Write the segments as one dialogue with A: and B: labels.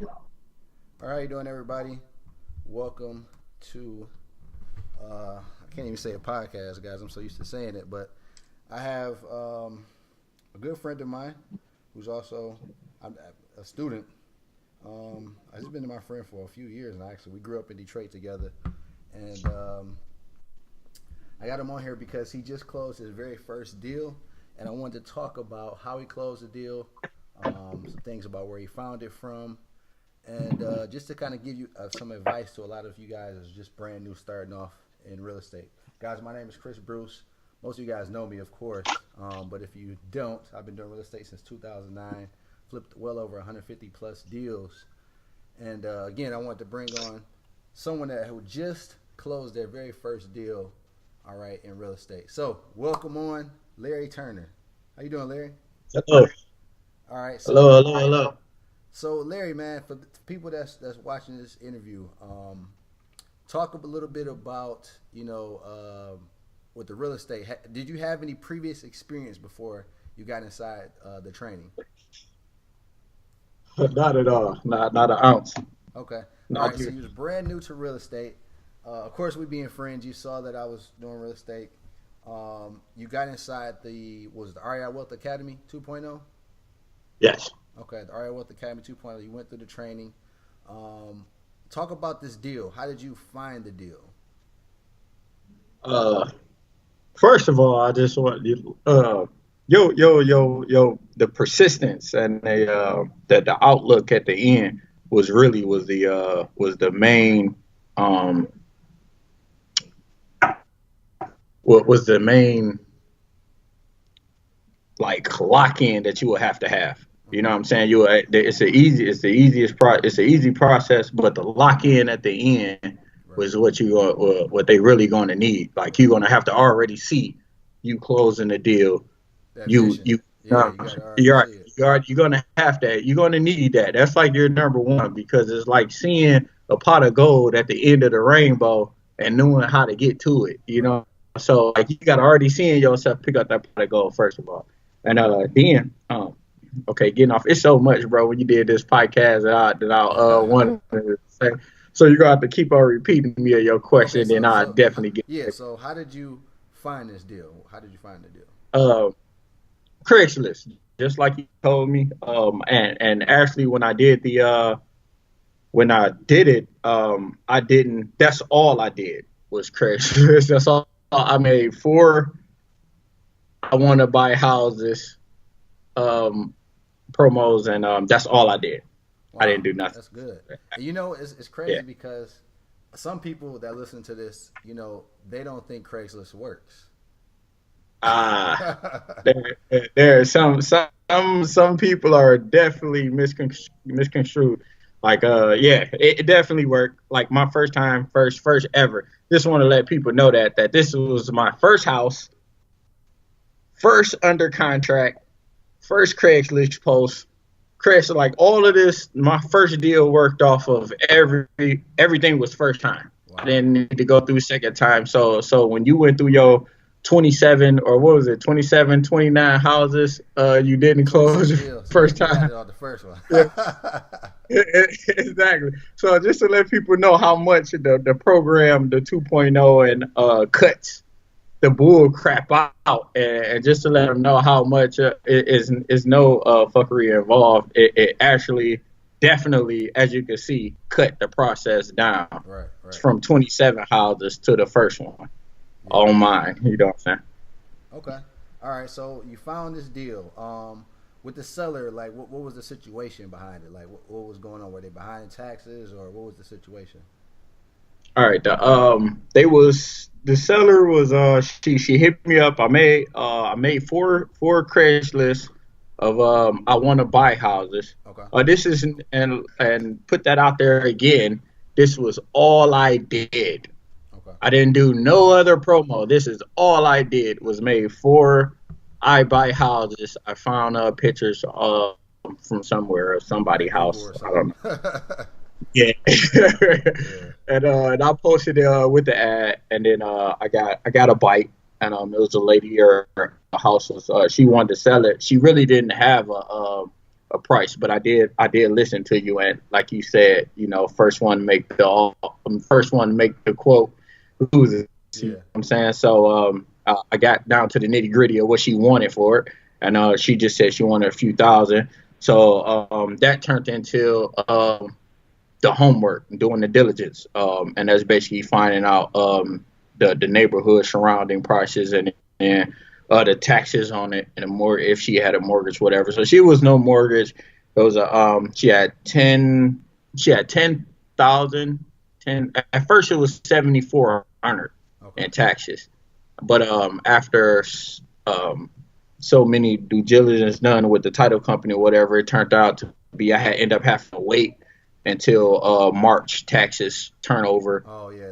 A: All right, how you doing, everybody? Welcome to I can't even say a podcast, guys. I'm so used to saying it, but I have a good friend of mine who's also a student. He's been my friend for a few years, and actually we grew up in Detroit together. And I got him on here because he just closed his very first deal, and I wanted to talk about how he closed the deal, some things about where he found it from, and just to kind of give you some advice to a lot of you guys that's just brand new starting off in real estate. Guys, my name is Chris Bruce. Most of you guys know me, of course, but if you don't, I've been doing real estate since 2009, flipped well over 150 plus deals. And again, I wanted to bring on someone that who just closed their very first deal, all right, in real estate. So welcome on, Larry Turner. How you doing, Larry?
B: Hello,
A: All right,
B: hello.
A: so Larry, man, for the people that's watching this interview, talk a little bit about with the real estate. Did you have any previous experience before you got inside the training?
B: Not at all. Not an ounce.
A: Okay, all
B: Not
A: right. So
B: you.
A: you was brand new to real estate. Of course, we being friends, you saw that I was doing real estate. You got inside the was it the REI Wealth Academy 2.0?
B: Yes.
A: Okay, the REI Wealth Academy 2.0. You went through the training. Um, Talk about this deal. How did you find the deal?
B: Uh, First of all, I just want you. Yo. The persistence and the outlook at the end was the main um what was the main like lock in that you will have to have. You know
A: Okay,
B: what I'm saying? It's the it's the easy process, but the lock in at the end
A: right.
B: was what they really going to need. Like you're going to have to already see you closing the deal.
A: That
B: You
A: vision. Yeah, you got to already see it.
B: you're going to have that. You're going to need that. That's like your number one because it's like seeing a pot of gold at the end of the rainbow and knowing how to get to it. You
A: Right.
B: know, so like you got to already seeing yourself pick up that pot of gold first of all, and then okay, getting off. It's so much, bro. When you did this podcast that I wanted to say, so you're gonna have to keep on repeating me of your
A: Okay,
B: question, then
A: so
B: I
A: so
B: definitely get
A: yeah,
B: it.
A: so how did you find this deal? How did you find the deal?
B: Uh, Craigslist, just like you told me. And actually, when I did it, I didn't. That's all I did was Craigslist. That's all I made. I want to buy houses. Um, Promos, and that's all I did. I didn't
A: Wow,
B: do nothing.
A: that's good. And it's crazy
B: Yeah.
A: because some people that listen to this, they don't think Craigslist works.
B: Ah, there are some people are definitely misconstrued. Like yeah, it definitely worked. Like my first time, first ever. Just want to let people know that this was my first house, first under contract, first Craigslist post. Chris, like all of this, my first deal worked off of everything was first time. I
A: Wow,
B: didn't need to go through second time. So when you went through your 27 or what was it, 27, 29 houses, you didn't
A: 26
B: close
A: deals. Yeah,
B: first
A: you got
B: time.
A: it on the first one.
B: Yeah, exactly. So just to let people know how much the program, the 2.0 and cuts the bull crap out, and just to let them know how much is no fuckery involved. It actually definitely, as you can see, cut the process down
A: Right, right.
B: from 27 houses to the first one
A: Yeah.
B: on mine. You know what I'm saying?
A: Okay. All right. So you found this deal. With the seller, like, what was the situation behind it? Like, what was going on? Were they behind in taxes, or what was the situation?
B: All right. The seller was she hit me up. I made four Craigslist of I want to buy houses.
A: Okay.
B: This is and put that out there again. This was all I did.
A: Okay.
B: I didn't do no other promo. This is all I did was made four I buy houses. I found pictures from somewhere, somebody
A: Like Google
B: house.
A: or
B: I don't
A: something.
B: know. Yeah.
A: Yeah.
B: And I posted it with the ad, and then I got a bite, and it was a lady or a house was she wanted to sell it. She really didn't have a price, but I did listen to you, and like you said, first one make the quote loses. You know what I'm saying? So I got down to the nitty gritty of what she wanted for it, and she just said she wanted a few thousand. So that turned into the homework, doing the diligence, and that's basically finding out the neighborhood surrounding prices and the taxes on it, and if she had a mortgage, whatever. So she was no mortgage. It was she had 10,000. At first it was 7,400 in taxes, but after so many due diligence done with the title company or whatever, it turned out to be I had end up having to wait until March taxes turnover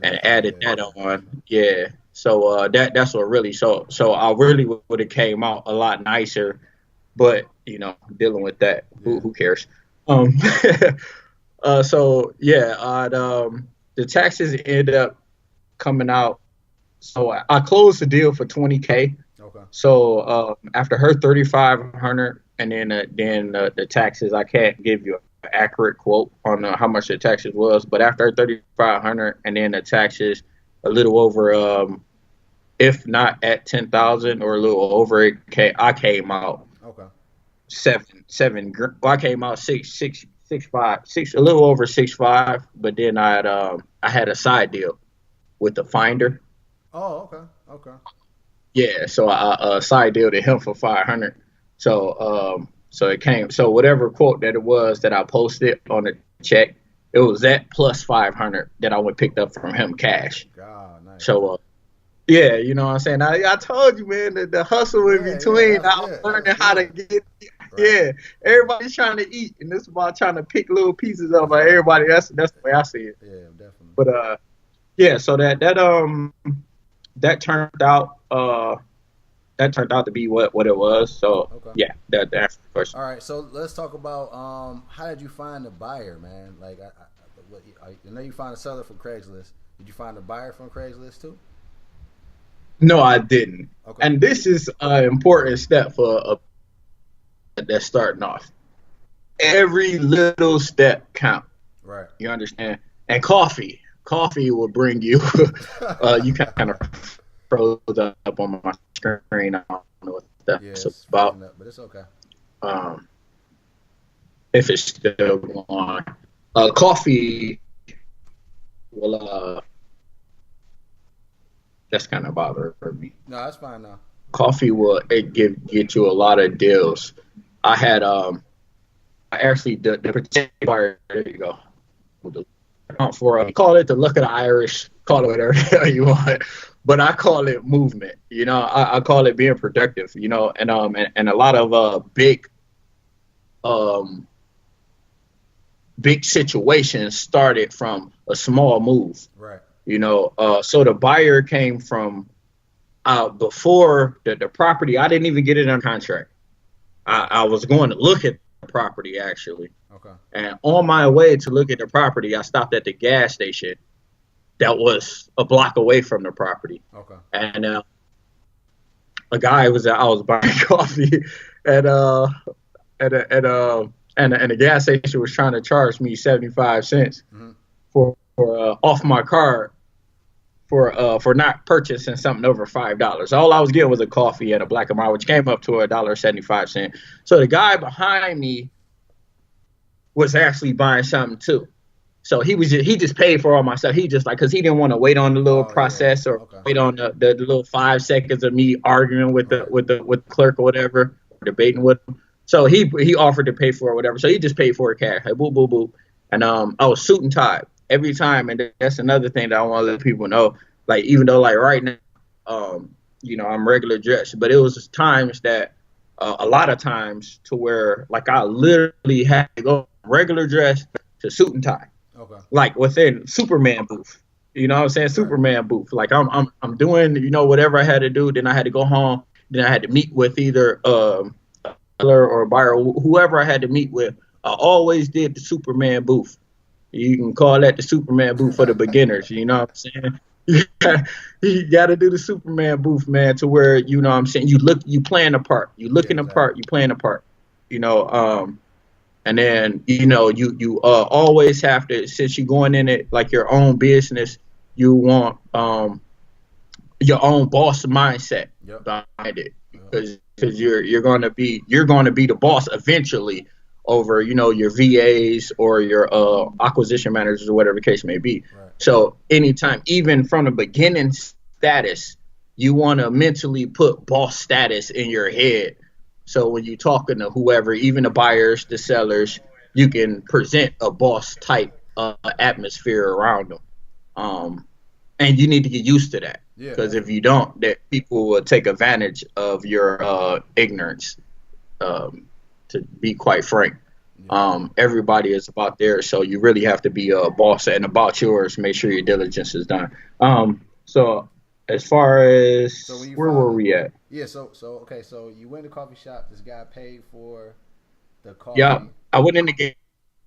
B: and added that on. Yeah. So that's what really so I really would have came out a lot nicer, but dealing with that, who cares? So yeah, the taxes ended up coming out. So I closed the deal for $20K.
A: Okay.
B: So after her 3,500, and then the taxes, I can't give you an accurate quote on how much the taxes was, but after her 3,500, and then the taxes a little over, if not at 10,000 or a little over it, I came out seven. Well, I came out six, a little over 6.5, but then I had a side deal with the finder.
A: Oh, okay.
B: Yeah, so I side deal to him for 500. So it came. So whatever quote that it was that I posted on the check, it was that plus 500 that I went picked up from him cash.
A: God, nice.
B: So yeah, you know what I'm saying. I told you, man, the hustle in between. I was learning how to get. Right. Yeah, everybody's trying to eat, and this is about trying to pick little pieces up. Like everybody, that's the way I see it.
A: Yeah, definitely.
B: But yeah. So that turned out to be what it was. So yeah, that answers the question.
A: All right, so let's talk about how did you find the buyer, man? Like I know you found a seller from Craigslist. Did you find a buyer from Craigslist too?
B: No, I didn't.
A: Okay.
B: And this is an important step for that's starting off. Every little step count. Right. You understand? And coffee will bring you. You kind of froze up on my screen. I don't know what that's about.
A: But it's okay.
B: If it's still going on, coffee will. That's kind of bothering me.
A: No, that's fine now.
B: Coffee will get you a lot of deals. I had I actually the particular buyer. There you go. For call it the luck of the Irish, call it whatever you want, but I call it movement. I call it being productive. And a lot of big situations started from a small move.
A: Right.
B: So the buyer came from before the property. I didn't even get it on contract. I was going to look at the property actually.
A: Okay.
B: And on my way to look at the property, I stopped at the gas station that was a block away from the property.
A: Okay.
B: And a guy I was buying coffee and the gas station was trying to charge me 75 cents for off my card for not purchasing something over $5. All I was getting was a coffee and a black and mild, which came up to $1.75. So the guy behind me was actually buying something too. So he just paid for all my stuff. He just because he didn't want to wait on the little process or wait on the little 5 seconds of me arguing with the clerk or whatever, or debating with him. So he offered to pay for it or whatever. So he just paid for it cash. Like, boop, boop, boop. And I was suit and tie every time. And that's another thing that I want to let people know. Like, even though like right now, I'm regular dressed, but it was times that a lot of times to where like I literally had to go regular dress to suit and tie. Okay. Like within Superman booth. You know what I'm saying? Right. Superman booth. Like I'm doing, whatever I had to do. Then I had to go home. Then I had to meet with either seller or buyer, whoever I had to meet with. I always did the Superman booth. You can call that the Superman booth for the beginners. You know what I'm saying? You got to do the Superman booth, man, to where, you know what I'm saying, you playing a part. You looking the part, you playing a part. And then, you always have to, since you're going in it like your own business, you want your own boss mindset
A: Yep.
B: behind it, because you're going to be the boss eventually over your VAs or your acquisition managers or whatever the case may be.
A: Right.
B: So anytime, even from the beginning status, you want to mentally put boss status in your head. So when you're talking to whoever, even the buyers, the sellers, you can present a boss type atmosphere around them. And you need to get used to that, because if you don't, that people will take advantage of your ignorance. To be quite frank, everybody is about theirs, so you really have to be a boss and about yours. Make sure your diligence is done. So as far as where were we at?
A: Yeah. So okay. So you went to the coffee shop. This guy paid for the coffee.
B: Yeah, I went in the gas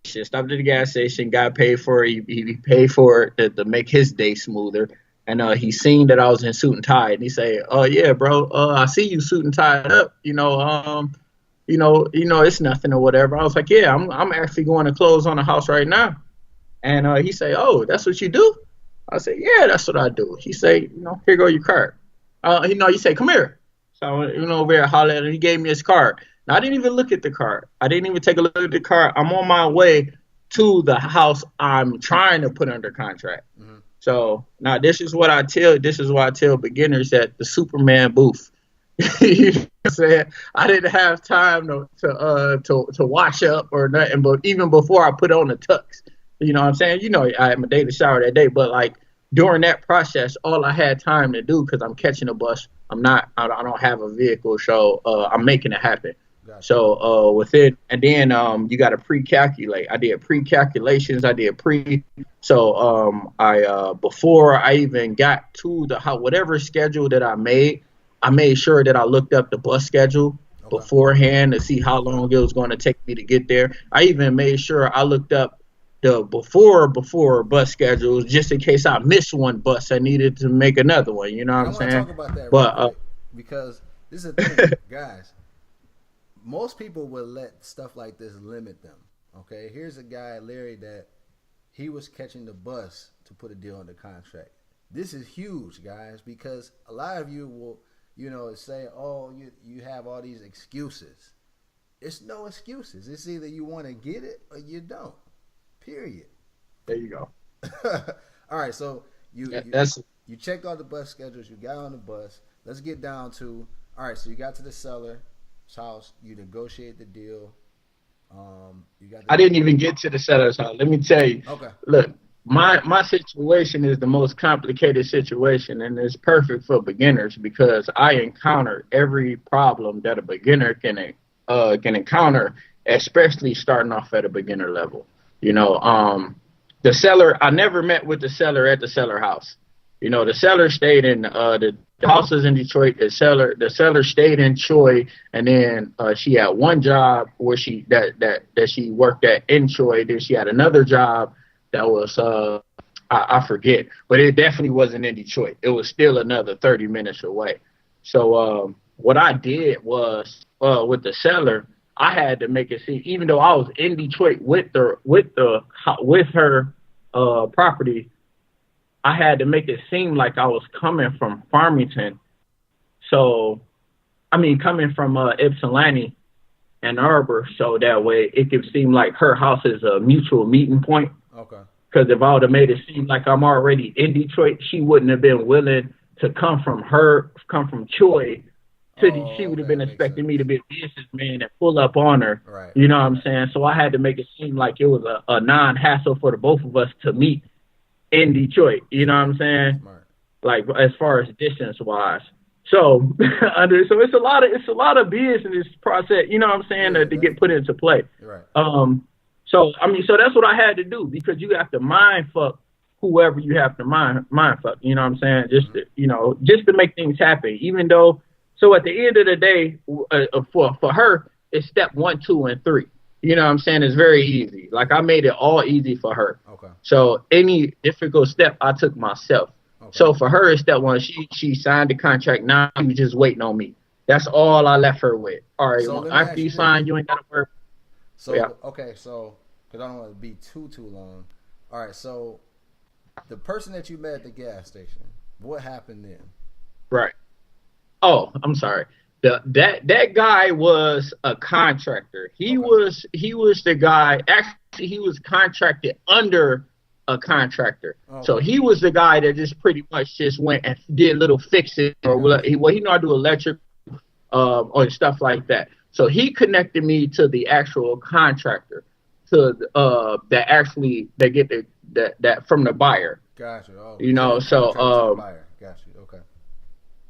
B: station, stopped at the gas station. Guy paid for it. He paid for it to make his day smoother. And he seen that I was in suit and tie, and he said, "Oh yeah, bro. I see you suit and tied up. It's nothing or whatever." I was like, "Yeah, I'm actually going to close on a house right now." And he said, "Oh, that's what you do?" I said, "Yeah, that's what I do." He said, "Here go your card." He said, "Come here." So I went, over there, hollered at him. He gave me his card. Now, I didn't even look at the card. I didn't even take a look at the card. I'm on my way to the house I'm trying to put under contract. Mm-hmm. So now this is why I tell beginners at the Superman booth. You know what I'm saying? I didn't have time to wash up or nothing, but even before I put on the tux, you know what I'm saying? I had my daily shower that day, but like during that process, all I had time to do, because I'm catching a bus, I don't have a vehicle, so I'm making it happen. Gotcha. So within, and then you got to pre-calculate. I did pre-calculations. Before I even got to the whatever schedule that I made sure that I looked up the bus schedule beforehand to see how long it was going to take me to get there. I even made sure I looked up the before bus schedules, just in case I missed one bus, I needed to make another one. You know what I'm saying? I want to talk about that,
A: but because this is the thing, guys. Most people will let stuff like this limit them. Okay, here's a guy, Larry, that he was catching the bus to put a deal under contract. This is huge, guys, because a lot of you will, say, "Oh, you have all these excuses." It's no excuses. It's either you want to get it or you don't. Period.
B: There you go.
A: All right, so you checked all the bus schedules. You got on the bus. Let's get down to, all right, so you got to the seller's house. You negotiate the deal.
B: I didn't even get to the seller's house. Let me tell you. Okay. Look, my situation is the most complicated situation, and it's perfect for beginners because I encounter every problem that a beginner can encounter, especially starting off at a beginner level. The seller, I never met with the seller at the seller house. The seller stayed in the house is in Detroit. The seller stayed in Troy, and then she had one job where she worked at in Troy. Then she had another job that was I forget, but it definitely wasn't in Detroit. It was still another 30 minutes away. So what I did was with the seller, I had to make it seem, even though I was in Detroit with her property, I had to make it seem like I was coming from Farmington. So, coming from Ypsilanti and Arbor, so that way it could seem like her house is a mutual meeting point. Okay. Because if I would have made it seem like I'm already in Detroit, she wouldn't have been willing to come from Troy. She would have been expecting me to be a businessman and pull up on her. Right. You know what I'm saying? So I had to make it seem like it was a non-hassle for the both of us to meet in Detroit. You know what I'm saying? Right. Like as far as distance wise. So it's a lot of business process, you know what I'm saying, to get put into play. Right. So that's what I had to do, because you have to mind fuck whoever you have to mind fuck, you know what I'm saying? Just to make things happen, even though. So at the end of the day, for her, it's step 1, 2, and 3. You know what I'm saying? It's very easy. Like I made it all easy for her. Okay. So any difficult step I took myself. Okay. So for her, it's step 1. She signed the contract. Now you just waiting on me. That's all I left her with. All right. So after you sign, you ain't got to work. Yeah.
A: So okay, so because I don't want to be too long. All right, so the person that you met at the gas station, what happened then?
B: Right. Oh, I'm sorry. That guy was a contractor.
A: Okay.
B: He was the guy. Actually, he was contracted under a contractor. So
A: Okay.
B: he was the guy that just pretty much just went and did little fixing or
A: Gotcha.
B: he know how to do electric or stuff like that. So he connected me to the actual contractor to that get that from the buyer.
A: Gotcha. Oh,
B: You know,
A: general
B: so
A: contractor to the buyer. Gotcha. Okay.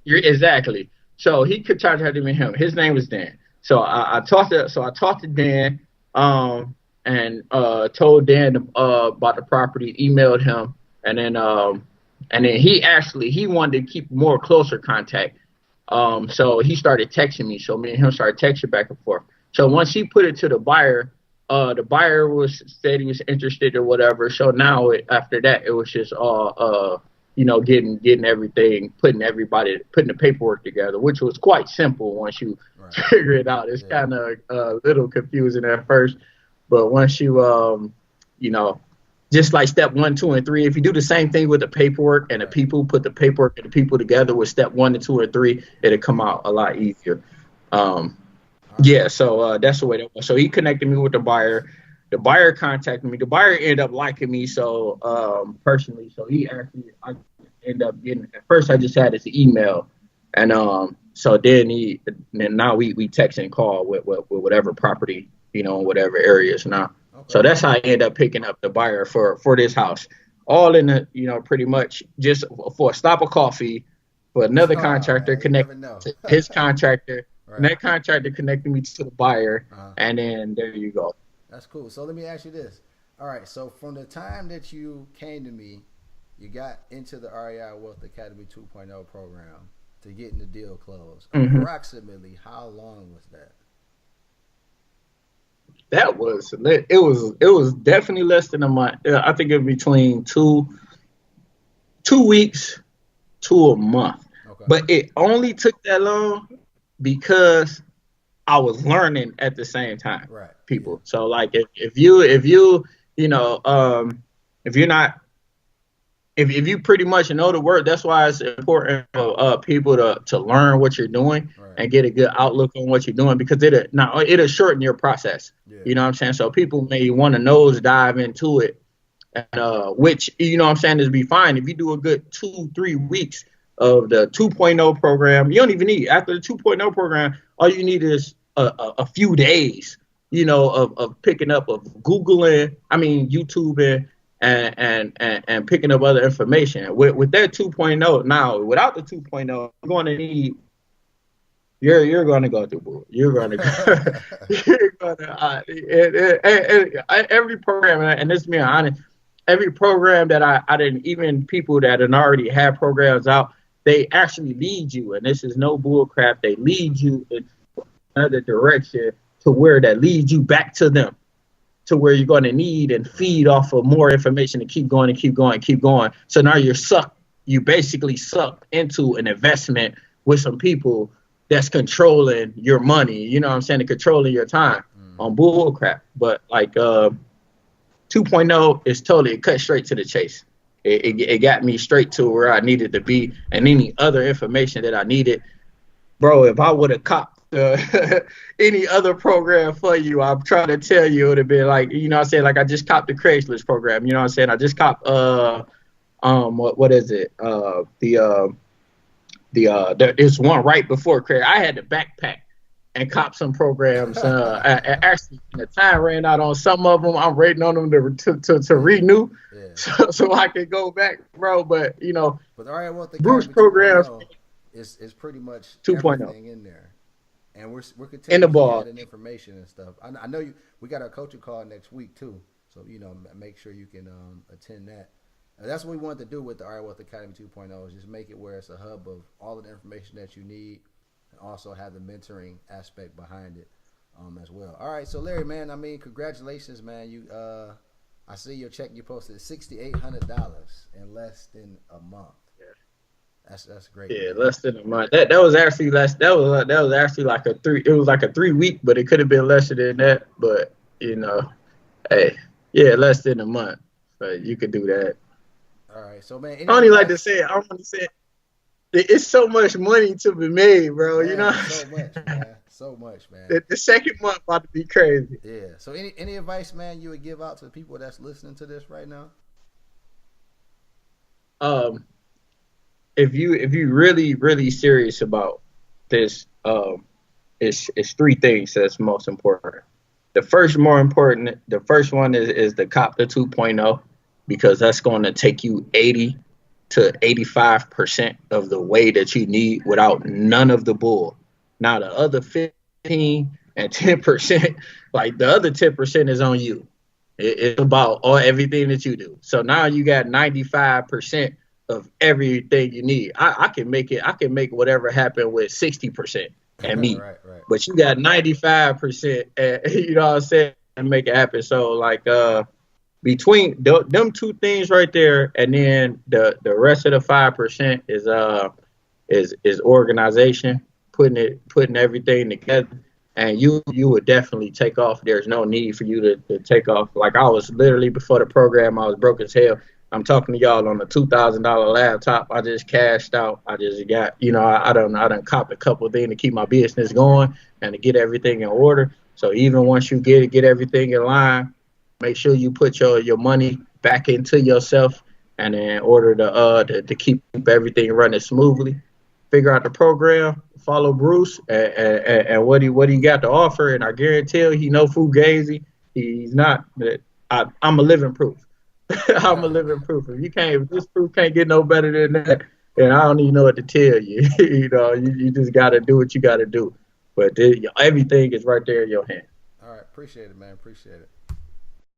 B: you're exactly. So he could contacted me him. His name was Dan. So I talked to Dan, and told Dan about the property, emailed him, and then he wanted to keep more closer contact. So he started texting me. So me and him started texting back and forth. So once he put it to the buyer said he was interested or whatever. So now after that, it was just all getting everything, putting the paperwork together, which was quite simple once you figure it out. It's kind of a little confusing at first, but once just like step 1, 2, and 3, if you do the same thing with the paperwork and the people, put the paperwork and the people together with step 1 and 2 and 3, it'll come out a lot easier. So that's the way that was. So he connected me with the buyer. The buyer contacted me. The buyer ended up liking me personally. So I ended up getting. At first, I just had his email, and so then now we text and call with whatever property, whatever areas now. Okay. So that's how I ended up picking up the buyer for this house. All in the pretty much just for a stop of coffee for another contractor connected to his contractor. Right. And that contractor connected me to the buyer, and then there you go.
A: That's cool. So let me ask you this. All right, so from the time that you came to me, you got into the REI Wealth Academy 2.0 program to getting the deal closed. Mm-hmm. Approximately how long was that?
B: It was definitely less than a month. I think it was between 2 weeks to a month. Okay. But it only took that long because I was learning at the same time, right? People. Yeah. So like if you pretty much know the word, that's why it's important for people to learn what you're doing, right, and get a good outlook on what you're doing, because it'll shorten your process. Yeah. You know what I'm saying? So people may want to nose dive into it, and which is be fine if you do a good 2-3 weeks of the 2.0 program. You don't even need, after the 2.0 program, all you need is a few days, of picking up, of Googling, YouTubing, and picking up other information. With that 2.0 now, without the 2.0, you're going to need, you're going to go through bull. You're going to every program, and this is me honest, every program that I didn't, even people that had already had programs out, they actually lead you, and this is no bull crap. They lead you in another direction to where that leads you back to them, to where you're going to need and feed off of more information to keep going and keep going and keep going. So now you basically sucked into an investment with some people that's controlling your money, and controlling your time on bull crap. But like 2.0 is totally cut straight to the chase. It got me straight to where I needed to be, and any other information that I needed. Bro, if I would have copped any other program for you, I'm trying to tell you, it would have been like, like I just copped the Craigslist program, I just copped, what is it? It's one right before Craig. I had to backpack and cop some programs. Actually, the time ran out on some of them. I'm waiting on them to renew, so I can go back, bro. But
A: but all right, well, the
B: Bruce programs
A: is pretty much
B: 2.0
A: everything in there, and we're continuing adding information and stuff. I know we got our coaching call next week too, so make sure you can attend that. And that's what we wanted to do with the REI Wealth Academy 2.0, is just make it where it's a hub of all of the information that you need, and also have the mentoring aspect behind it as well. All right, so Larry, man, congratulations, man. You I see your check you posted $6,800 in less than a month. Yeah. That's great.
B: Yeah, man. Less than a month. That was actually less. That was actually like a 3. It was like a 3 week, but it could have been less than that. But you know, hey, yeah, less than a month, but you could do that.
A: All right. So man,
B: I
A: any
B: only like to
A: advice?
B: say, I want to say, it's so much money to be made, bro. You know,
A: Man, so much, man. So much, man.
B: the second month about to be crazy.
A: Yeah. So any advice, man, you would give out to the people that's listening to this right now?
B: Um, if you really serious about this, it's three things that's most important. The first one is the Copter 2.0, because that's going to take you 80 to 85% of the way that you need without none of the bull. Now the other 15 and 10%, like the other 10% is on you. It's about everything that you do. So now you got 95% of everything you need. I can make it. I can make whatever happen with 60% and me,
A: Right, right.
B: but you got 95%. You know what I'm saying? And make it happen. So like between them two things right there, and then the rest of the 5% is organization, putting everything together, and you would definitely take off. There's no need for you to take off. Like I was literally before the program, I was broke as hell. I'm talking to y'all on a $2,000 laptop. I just cashed out. I just got, I done copped a couple of things to keep my business going and to get everything in order. So even once you get everything in line, make sure you put your money back into yourself, and in order to keep everything running smoothly, figure out the program, follow Bruce, and what he got to offer. And I guarantee he no fugazi. He's not. I'm a living proof. I'm a living proof. If this proof can't get no better than that, then I don't even know what to tell you. You just got to do what you got to do. But everything is right there in your hand.
A: All right. Appreciate it, man. Appreciate it.